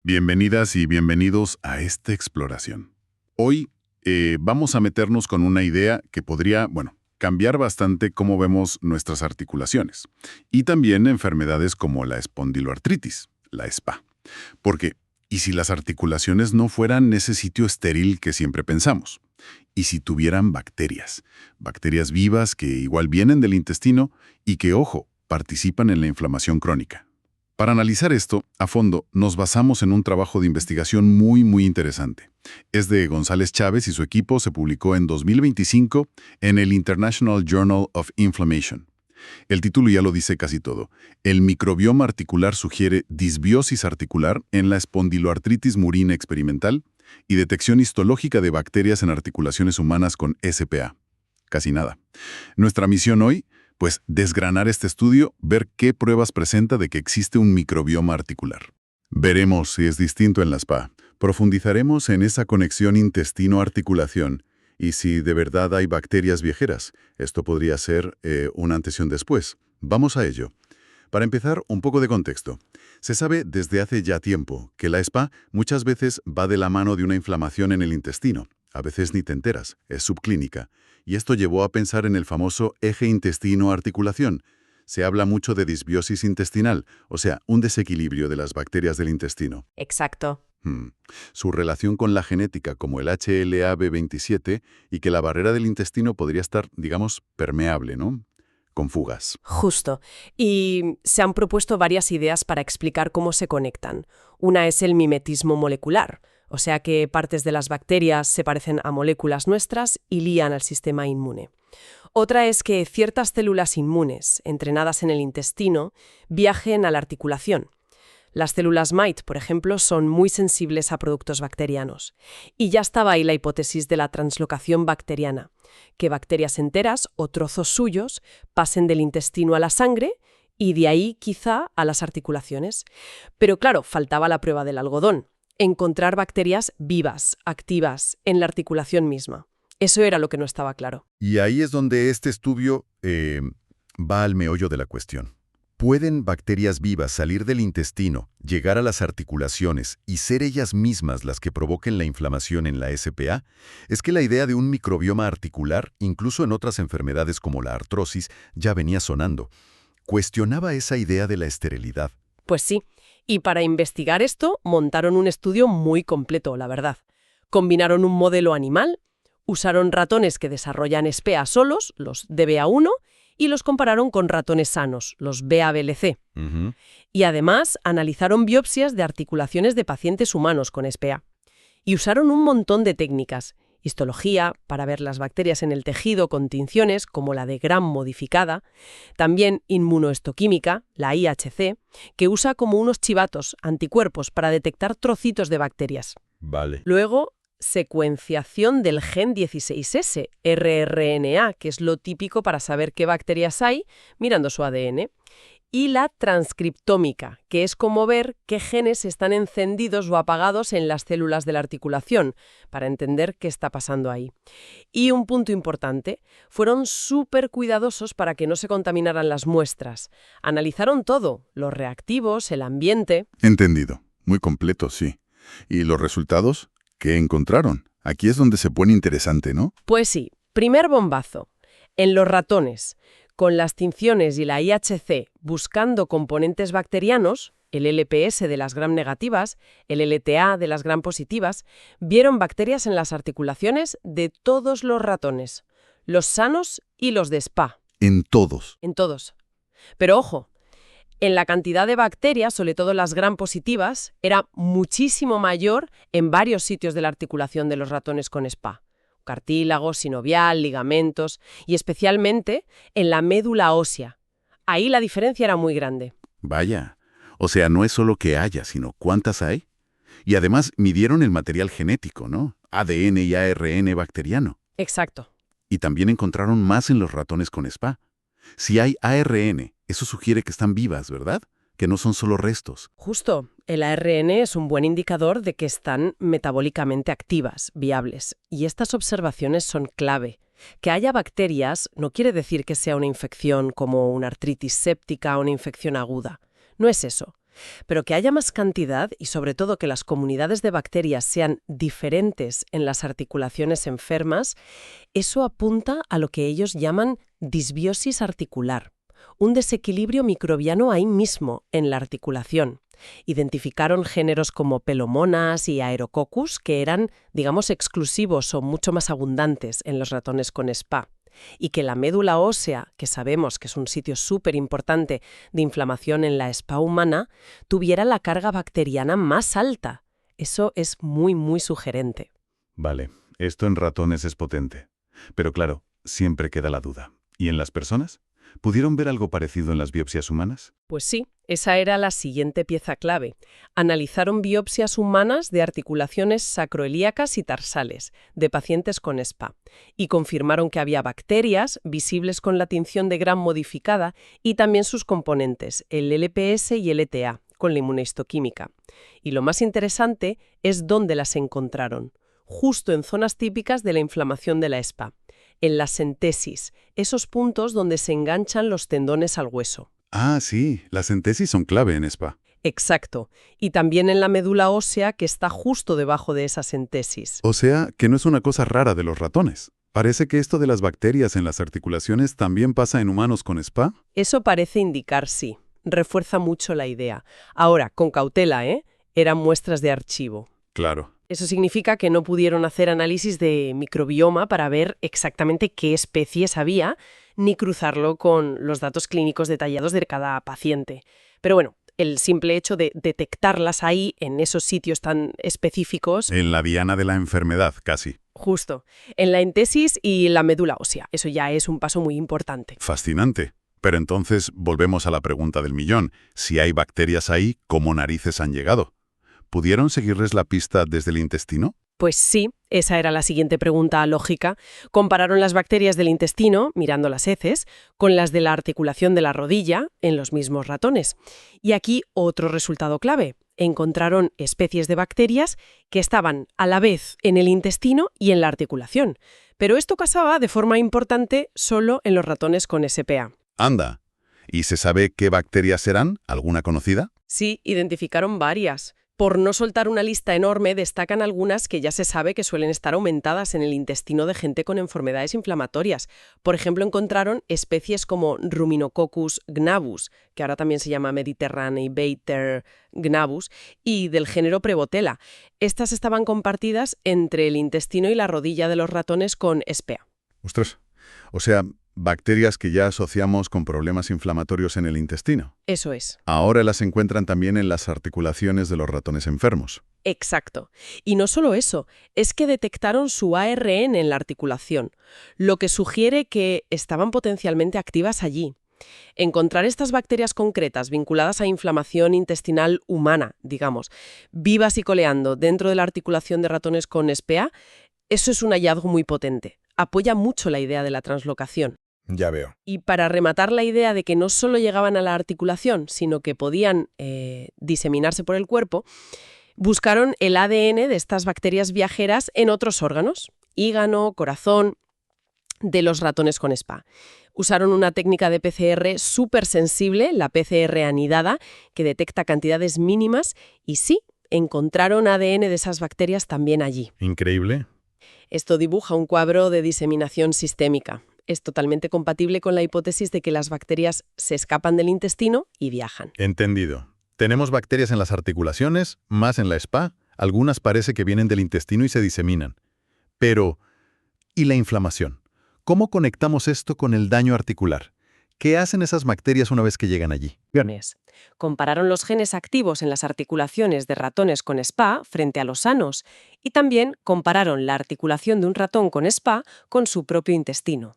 Bienvenidas y bienvenidos a esta exploración. Hoy vamos a meternos con una idea que podría, cambiar bastante cómo vemos nuestras articulaciones y también enfermedades como la espondiloartritis, la ESPA. Porque, ¿y si las articulaciones no fueran ese sitio estéril que siempre pensamos? ¿Y si tuvieran bacterias? Bacterias vivas que igual vienen del intestino y que, ojo, participan en la inflamación crónica. Para analizar esto a fondo, nos basamos en un trabajo de investigación muy interesante. Es de González Chávez y su equipo, se publicó en 2025 en el International Journal of Inflammation. El título ya lo dice casi todo. El microbioma articular sugiere disbiosis articular en la espondiloartritis murina experimental y detección histológica de bacterias en articulaciones humanas con SPA. Casi nada. Nuestra misión hoy, pues desgranar este estudio, ver qué pruebas presenta de que existe un microbioma articular. Veremos si es distinto en la SPA. Profundizaremos en esa conexión intestino-articulación y si de verdad hay bacterias viajeras. Esto podría ser un antes y un después. Vamos a ello. Para empezar, un poco de contexto. Se sabe desde hace ya tiempo que la SPA muchas veces va de la mano de una inflamación en el intestino. A veces ni te enteras, es subclínica. Y esto llevó a pensar en el famoso eje intestino-articulación. Se habla mucho de disbiosis intestinal, o sea, un desequilibrio de las bacterias del intestino. Exacto. Su relación con la genética, como el HLA-B27, y que la barrera del intestino podría estar, digamos, permeable, ¿no? Con fugas. Justo. Y se han propuesto varias ideas para explicar cómo se conectan. Una es el mimetismo molecular, o sea que partes de las bacterias se parecen a moléculas nuestras y lían al sistema inmune. Otra es que ciertas células inmunes, entrenadas en el intestino, viajen a la articulación. Las células Mite, por ejemplo, son muy sensibles a productos bacterianos. Y ya estaba ahí la hipótesis de la translocación bacteriana, que bacterias enteras o trozos suyos pasen del intestino a la sangre y de ahí quizá a las articulaciones. Pero claro, faltaba la prueba del algodón, encontrar bacterias vivas, activas, en la articulación misma. Eso era lo que no estaba claro. Y ahí es donde este estudio va al meollo de la cuestión. ¿Pueden bacterias vivas salir del intestino, llegar a las articulaciones y ser ellas mismas las que provoquen la inflamación en la SPA? Es que la idea de un microbioma articular, incluso en otras enfermedades como la artrosis, ya venía sonando. Cuestionaba esa idea de la esterilidad. Pues sí, y para investigar esto montaron un estudio muy completo, la verdad. Combinaron un modelo animal, usaron ratones que desarrollan SPA solos, los DBA1, y los compararon con ratones sanos, los BABLC. Y además analizaron biopsias de articulaciones de pacientes humanos con SPA. Y usaron un montón de técnicas. Histología, para ver las bacterias en el tejido con tinciones, como la de Gram modificada. También inmunohistoquímica, la IHC, que usa como unos chivatos, anticuerpos, para detectar trocitos de bacterias. Vale. Luego, secuenciación del gen 16S, rRNA, que es lo típico para saber qué bacterias hay mirando su ADN. Y la transcriptómica, que es como ver qué genes están encendidos o apagados en las células de la articulación, para entender qué está pasando ahí. Y un punto importante, fueron súper cuidadosos para que no se contaminaran las muestras. Analizaron todo, los reactivos, el ambiente. Entendido. Muy completo, sí. ¿Y los resultados? ¿Qué encontraron? Aquí es donde se pone interesante, ¿no? Pues sí, primer bombazo. En los ratones, con las tinciones y la IHC buscando componentes bacterianos, el LPS de las Gram negativas, el LTA de las Gram positivas, vieron bacterias en las articulaciones de todos los ratones, los sanos y los de SPA. En todos. En todos. Pero ojo, en la cantidad de bacterias, sobre todo las Gram positivas, era muchísimo mayor en varios sitios de la articulación de los ratones con SPA. Cartílago, sinovial, ligamentos y especialmente en la médula ósea. Ahí la diferencia era muy grande. Vaya. O sea, no es solo que haya, sino cuántas hay. Y además midieron el material genético, ¿no? ADN y ARN bacteriano. Exacto. Y también encontraron más en los ratones con SPA. Si hay ARN, eso sugiere que están vivas, ¿verdad? Que no son solo restos. Justo, el ARN es un buen indicador de que están metabólicamente activas, viables. Y estas observaciones son clave. Que haya bacterias no quiere decir que sea una infección como una artritis séptica o una infección aguda. No es eso. Pero que haya más cantidad y sobre todo que las comunidades de bacterias sean diferentes en las articulaciones enfermas, eso apunta a lo que ellos llaman disbiosis articular, un desequilibrio microbiano ahí mismo, en la articulación. Identificaron géneros como Pelomonas y Aerococcus que eran, digamos, exclusivos o mucho más abundantes en los ratones con SPA. Y que la médula ósea, que sabemos que es un sitio súper importante de inflamación en la SPA humana, tuviera la carga bacteriana más alta. Eso es muy, muy sugerente. Vale, esto en ratones es potente. Pero claro, siempre queda la duda. ¿Y en las personas? ¿Pudieron ver algo parecido en las biopsias humanas? Pues sí, esa era la siguiente pieza clave. Analizaron biopsias humanas de articulaciones sacroilíacas y tarsales de pacientes con SPA y confirmaron que había bacterias visibles con la tinción de Gram modificada y también sus componentes, el LPS y el ETA, con la inmunohistoquímica. Y lo más interesante es dónde las encontraron, justo en zonas típicas de la inflamación de la SPA, en la sentesis, esos puntos donde se enganchan los tendones al hueso. Ah, sí, las sentesis son clave en SPA. Exacto. Y también en la médula ósea que está justo debajo de esa sentesis. O sea, que no es una cosa rara de los ratones. Parece que esto de las bacterias en las articulaciones también pasa en humanos con SPA. Eso parece indicar sí. Refuerza mucho la idea. Ahora, con cautela, ¿eh? Eran muestras de archivo. Claro. Eso significa que no pudieron hacer análisis de microbioma para ver exactamente qué especies había, ni cruzarlo con los datos clínicos detallados de cada paciente. Pero bueno, el simple hecho de detectarlas ahí, en esos sitios tan específicos... En la diana de la enfermedad, casi. Justo. En la entesis y la médula ósea. Eso ya es un paso muy importante. Fascinante. Pero entonces volvemos a la pregunta del millón. Si hay bacterias ahí, ¿cómo narices han llegado? ¿Pudieron seguirles la pista desde el intestino? Pues sí, esa era la siguiente pregunta lógica. Compararon las bacterias del intestino, mirando las heces, con las de la articulación de la rodilla en los mismos ratones. Y aquí otro resultado clave. Encontraron especies de bacterias que estaban a la vez en el intestino y en la articulación. Pero esto pasaba de forma importante solo en los ratones con SPA. Anda. ¿Y se sabe qué bacterias serán? ¿Alguna conocida? Sí, identificaron varias. Por no soltar una lista enorme, destacan algunas que ya se sabe que suelen estar aumentadas en el intestino de gente con enfermedades inflamatorias. Por ejemplo, encontraron especies como Ruminococcus gnavus, que ahora también se llama Mediterranean gnavus, y del género Prevotella. Estas estaban compartidas entre el intestino y la rodilla de los ratones con SPA. Ostras. O sea, bacterias que ya asociamos con problemas inflamatorios en el intestino. Eso es. Ahora las encuentran también en las articulaciones de los ratones enfermos. Exacto. Y no solo eso, es que detectaron su ARN en la articulación, lo que sugiere que estaban potencialmente activas allí. Encontrar estas bacterias concretas vinculadas a inflamación intestinal humana, digamos, vivas y coleando dentro de la articulación de ratones con SPA, eso es un hallazgo muy potente. Apoya mucho la idea de la translocación. Ya veo. Y para rematar la idea de que no solo llegaban a la articulación, sino que podían diseminarse por el cuerpo, buscaron el ADN de estas bacterias viajeras en otros órganos, hígado, corazón, de los ratones con SPA. Usaron una técnica de PCR súper sensible, la PCR anidada, que detecta cantidades mínimas y sí, encontraron ADN de esas bacterias también allí. Increíble. Esto dibuja un cuadro de diseminación sistémica. Es totalmente compatible con la hipótesis de que las bacterias se escapan del intestino y viajan. Entendido. Tenemos bacterias en las articulaciones, más en la SPA. Algunas parece que vienen del intestino y se diseminan. Pero, ¿y la inflamación? ¿Cómo conectamos esto con el daño articular? ¿Qué hacen esas bacterias una vez que llegan allí? Compararon los genes activos en las articulaciones de ratones con SPA frente a los sanos y también compararon la articulación de un ratón con SPA con su propio intestino.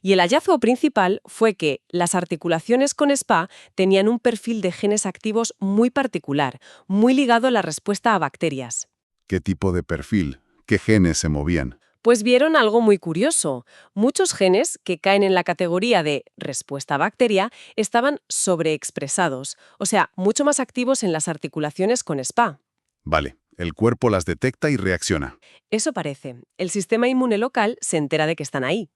Y el hallazgo principal fue que las articulaciones con SPA tenían un perfil de genes activos muy particular, muy ligado a la respuesta a bacterias. ¿Qué tipo de perfil? ¿Qué genes se movían? Pues vieron algo muy curioso. Muchos genes que caen en la categoría de respuesta a bacteria estaban sobreexpresados, o sea, mucho más activos en las articulaciones con SPA. Vale, El cuerpo las detecta y reacciona. Eso parece. El sistema inmune local se entera de que están ahí.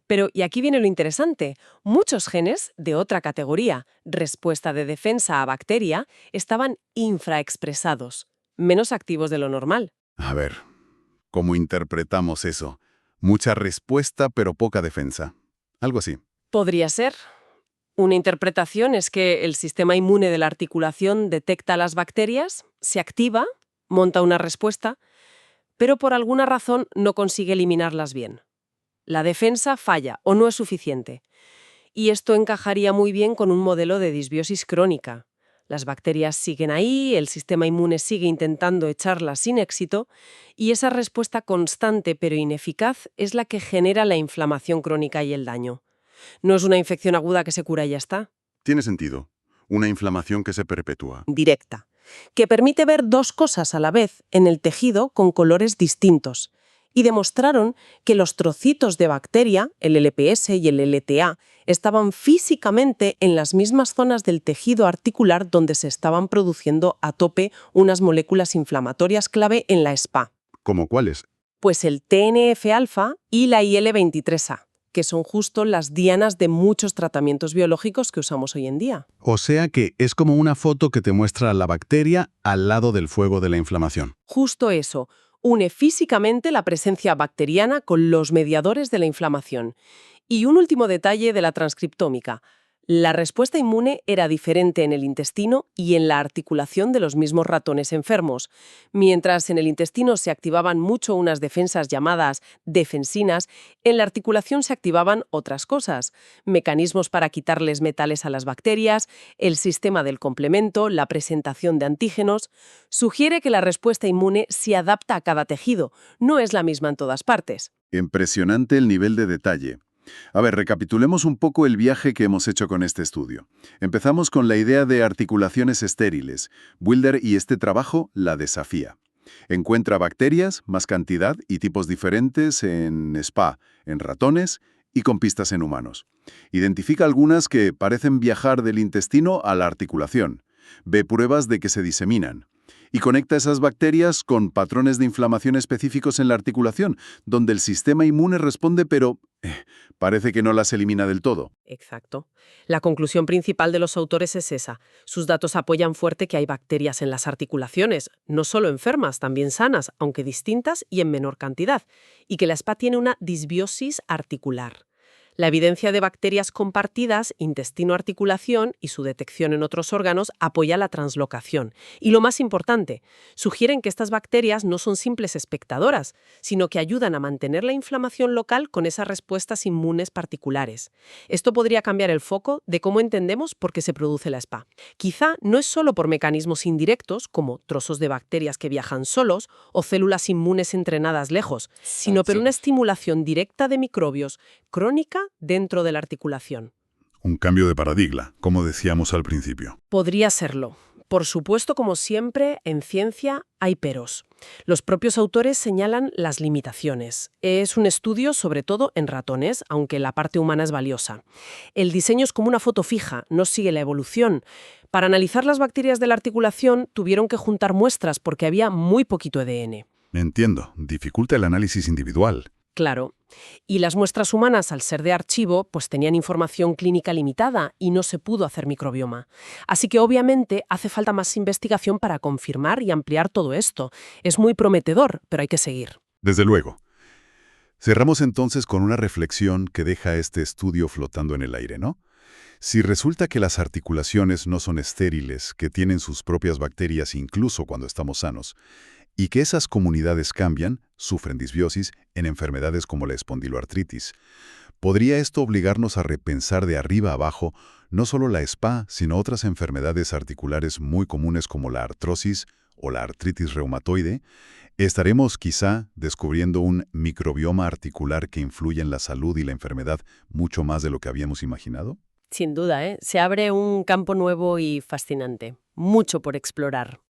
Pero, y aquí viene lo interesante, muchos genes de otra categoría, respuesta de defensa a bacteria, estaban infraexpresados, menos activos de lo normal. A ver, ¿cómo interpretamos eso? Mucha respuesta, pero poca defensa. Algo así. Podría ser. Una interpretación es que el sistema inmune de la articulación detecta las bacterias, se activa, monta una respuesta, pero por alguna razón no consigue eliminarlas bien. La defensa falla o no es suficiente. Y esto encajaría muy bien con un modelo de disbiosis crónica. Las bacterias siguen ahí, el sistema inmune sigue intentando echarlas sin éxito, y esa respuesta constante pero ineficaz es la que genera la inflamación crónica y el daño. No es una infección aguda que se cura y ya está. Tiene sentido. Una inflamación que se perpetúa. Directa, que permite ver dos cosas a la vez en el tejido con colores distintos. Y demostraron que los trocitos de bacteria, el LPS y el LTA, estaban físicamente en las mismas zonas del tejido articular donde se estaban produciendo a tope unas moléculas inflamatorias clave en la SPA. ¿Cómo cuáles? Pues el TNF-alfa y la IL-23A, que son justo las dianas de muchos tratamientos biológicos que usamos hoy en día. O sea que es como una foto que te muestra la bacteria al lado del fuego de la inflamación. Justo eso. Une físicamente la presencia bacteriana con los mediadores de la inflamación. Y un último detalle de la transcriptómica. La respuesta inmune era diferente en el intestino y en la articulación de los mismos ratones enfermos. Mientras en el intestino se activaban mucho unas defensas llamadas defensinas, en la articulación se activaban otras cosas. Mecanismos para quitarles metales a las bacterias, el sistema del complemento, la presentación de antígenos. Sugiere que la respuesta inmune se adapta a cada tejido, no es la misma en todas partes. Impresionante el nivel de detalle. A ver, recapitulemos un poco el viaje que hemos hecho con este estudio. Empezamos con la idea de articulaciones estériles. Wilder y este trabajo la desafía. Encuentra bacterias, más cantidad y tipos diferentes en SPA, en ratones y con pistas en humanos. Identifica algunas que parecen viajar del intestino a la articulación. Ve pruebas de que se diseminan. Y conecta esas bacterias con patrones de inflamación específicos en la articulación, donde el sistema inmune responde, pero parece que no las elimina del todo. Exacto. La conclusión principal de los autores es esa. Sus datos apoyan fuerte que hay bacterias en las articulaciones, no solo enfermas, también sanas, aunque distintas y en menor cantidad, y que la SPA tiene una disbiosis articular. La evidencia de bacterias compartidas, intestino-articulación y su detección en otros órganos apoya la translocación. Y lo más importante, sugieren que estas bacterias no son simples espectadoras, sino que ayudan a mantener la inflamación local con esas respuestas inmunes particulares. Esto podría cambiar el foco de cómo entendemos por qué se produce la SPA. Quizá no es solo por mecanismos indirectos, como trozos de bacterias que viajan solos o células inmunes entrenadas lejos, sino por una estimulación directa de microbios crónica dentro de la articulación. Un cambio de paradigma, como decíamos al principio. Podría serlo. Por supuesto, como siempre, en ciencia hay peros. Los propios autores señalan las limitaciones. Es un estudio sobre todo en ratones, aunque la parte humana es valiosa. El diseño es como una foto fija, no sigue la evolución. Para analizar las bacterias de la articulación tuvieron que juntar muestras porque había muy poquito ADN. Entiendo, dificulta el análisis individual. Claro. Y las muestras humanas, al ser de archivo, pues tenían información clínica limitada y no se pudo hacer microbioma. Así que obviamente hace falta más investigación para confirmar y ampliar todo esto. Es muy prometedor, pero hay que seguir. Desde luego. Cerramos entonces con una reflexión que deja este estudio flotando en el aire, ¿no? Si resulta que las articulaciones no son estériles, que tienen sus propias bacterias incluso cuando estamos sanos, y que esas comunidades cambian, sufren disbiosis, en enfermedades como la espondiloartritis. ¿Podría esto obligarnos a repensar de arriba a abajo no solo la SPA, sino otras enfermedades articulares muy comunes como la artrosis o la artritis reumatoide? ¿Estaremos quizá descubriendo un microbioma articular que influye en la salud y la enfermedad mucho más de lo que habíamos imaginado? Sin duda, se abre un campo nuevo y fascinante. Mucho por explorar.